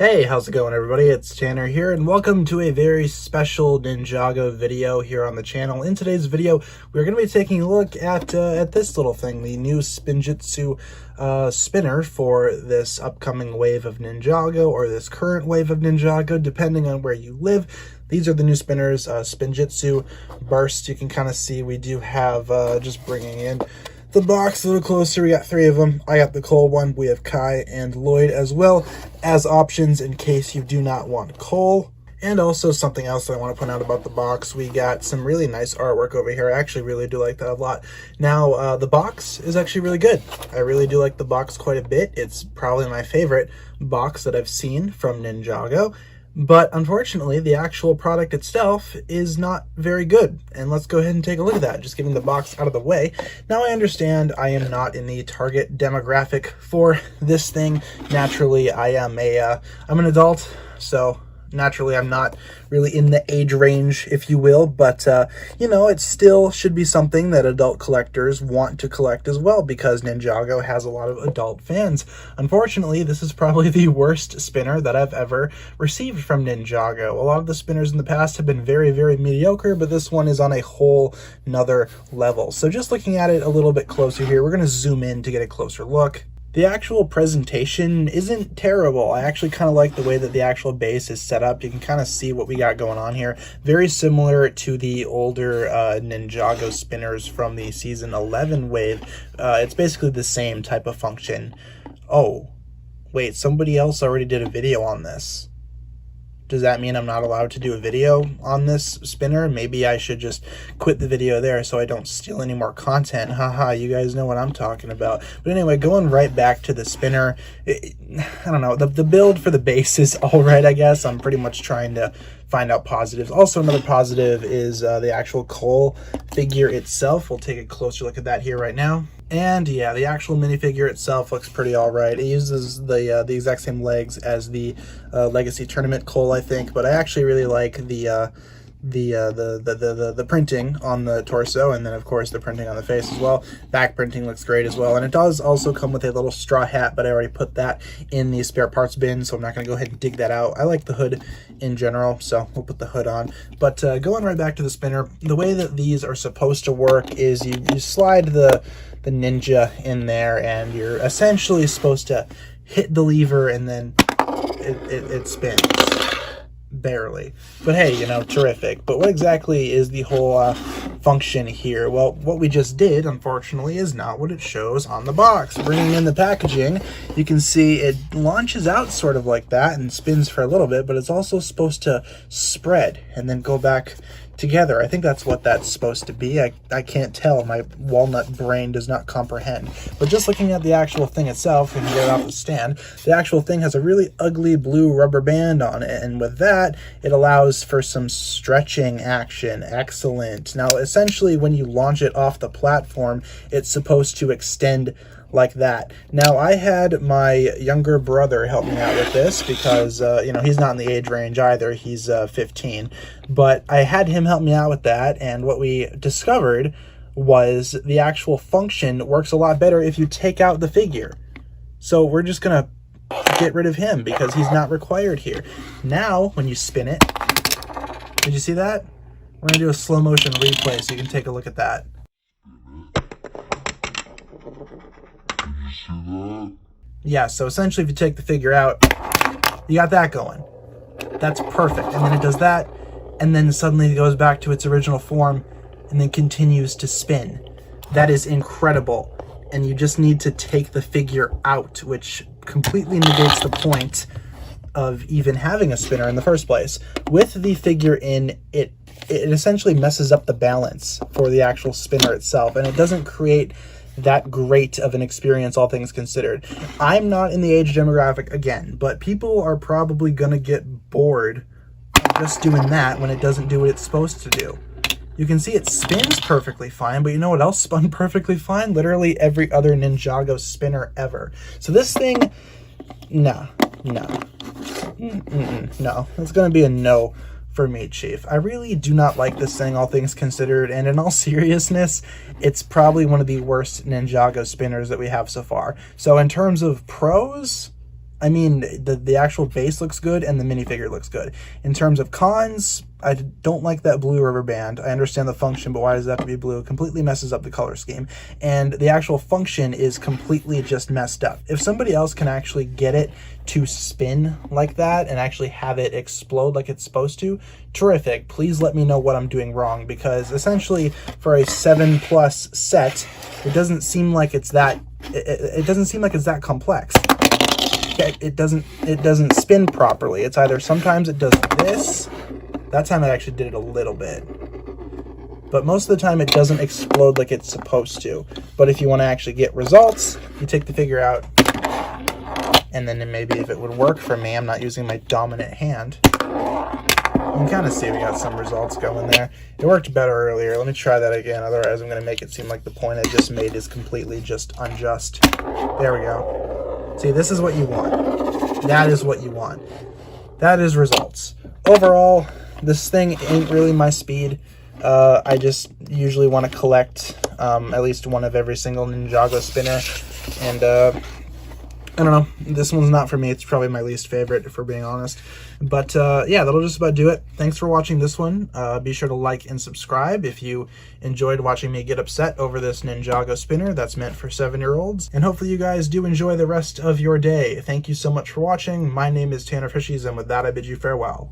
Hey, how's it going everybody? It's Tanner here and welcome to a very special Ninjago video here on the channel. In today's video, we're going to be taking a look at this little thing, the new Spinjitzu spinner for this upcoming wave of Ninjago, or this current wave of Ninjago, depending on where you live. These are the new spinners, Spinjitzu Burst. You can kind of see we do have, just bringing in the box a little closer, we got 3 of them. I got the Cole one, we have Kai and Lloyd, as well as options in case you do not want Cole. And also something else that I want to point out about the box, we got some really nice artwork over here. I actually really do like that a lot. Now, the box is actually really good. I really do like the box quite a bit. It's probably my favorite box that I've seen from Ninjago. But unfortunately, the actual product itself is not very good. And let's go ahead and take a look at that, just getting the box out of the way. Now, I understand I am not in the target demographic for this thing. Naturally, I'm an adult, so naturally I'm not really in the age range, if you will, but you know, it still should be something that adult collectors want to collect as well, because Ninjago has a lot of adult fans. Unfortunately, this is probably the worst spinner that I've ever received from Ninjago. A lot of the spinners in the past have been very, very mediocre, but this one is on a whole nother level. So just looking at it a little bit closer here, we're going to zoom in to get a closer look. The actual presentation isn't terrible. I actually kind of like the way that the actual base is set up. You can kind of see what we got going on here. Very similar to the older Ninjago spinners from the season 11 wave. It's basically the same type of function. Oh, wait, somebody else already did a video on this. Does that mean I'm not allowed to do a video on this spinner? Maybe I should just quit the video there so I don't steal any more content. Haha, you guys know what I'm talking about. But anyway, going right back to the spinner, I don't know, the build for the base is all right, I guess. I'm pretty much trying to find out positives. Also, another positive is the actual Cole figure itself. We'll take a closer look at that here right now. And yeah, the actual minifigure itself looks pretty all right. It uses the exact same legs as the Legacy Tournament Cole, I think, but I actually really like the printing on the torso, and then of course the printing on the face as well. Back printing looks great as well, and it does also come with a little straw hat, but I already put that in the spare parts bin, so I'm not going to go ahead and dig that out. I like the hood in general, so we'll put the hood on. But going right back to the spinner, the way that these are supposed to work is you slide the ninja in there, and you're essentially supposed to hit the lever, and then it spins. Barely. But hey, you know, terrific. But what exactly is the whole function here? Well, what we just did, unfortunately, is not what it shows on the box. Bringing in the packaging, you can see it launches out sort of like that and spins for a little bit, but it's also supposed to spread and then go back together. I think that's what that's supposed to be. I can't tell. My walnut brain does not comprehend. But just looking at the actual thing itself, we can get it off the stand, the actual thing has a really ugly blue rubber band on it, and with that, it allows for some stretching action. Excellent. Now, essentially, when you launch it off the platform, it's supposed to extend like that. Now, I had my younger brother help me out with this because, you know, he's not in the age range either. He's 15. But I had him help me out with that, and what we discovered was the actual function works a lot better if you take out the figure. So we're just going to get rid of him because he's not required here. Now, when you spin it, did you see that? We're going to do a slow motion replay so you can take a look at that. Yeah, so essentially if you take the figure out, you got that going. That's perfect. And then it does that, and then suddenly it goes back to its original form and then continues to spin. That is incredible. And you just need to take the figure out, which completely negates the point of even having a spinner in the first place. With the figure in, it essentially messes up the balance for the actual spinner itself, and it doesn't create that great of an experience, all things considered. I'm not in the age demographic again, but people are probably gonna get bored of just doing that when it doesn't do what it's supposed to do. You can see it spins perfectly fine, but you know what else spun perfectly fine? Literally every other Ninjago spinner ever. So this thing, no, it's gonna be a no for me, Chief. I really do not like this thing, all things considered, and in all seriousness, it's probably one of the worst Ninjago spinners that we have so far. So in terms of pros, I mean, the actual base looks good and the minifigure looks good. In terms of cons, I don't like that blue rubber band. I understand the function, but why does it have to be blue? It completely messes up the color scheme. And the actual function is completely just messed up. If somebody else can actually get it to spin like that and actually have it explode like it's supposed to, terrific. Please let me know what I'm doing wrong, because essentially for a 7+ set, it doesn't seem like it's that it doesn't seem like it's that complex. It doesn't spin properly. It's either sometimes it does this. That time it actually did it a little bit. But most of the time it doesn't explode like it's supposed to. But if you want to actually get results, you take the figure out, and then maybe if it would work for me, I'm not using my dominant hand. You can kind of see we got some results going there. It worked better earlier. Let me try that again. Otherwise I'm going to make it seem like the point I just made is completely just unjust. There we go. See, this is what you want. That is what you want. That is results. Overall, this thing ain't really my speed. I just usually want to collect at least one of every single Ninjago spinner. And I don't know. This one's not for me. It's probably my least favorite, if we're being honest. But yeah, that'll just about do it. Thanks for watching this one. Be sure to like and subscribe if you enjoyed watching me get upset over this Ninjago spinner that's meant for 7-year-olds. And hopefully you guys do enjoy the rest of your day. Thank you so much for watching. My name is TannerFishies, and with that, I bid you farewell.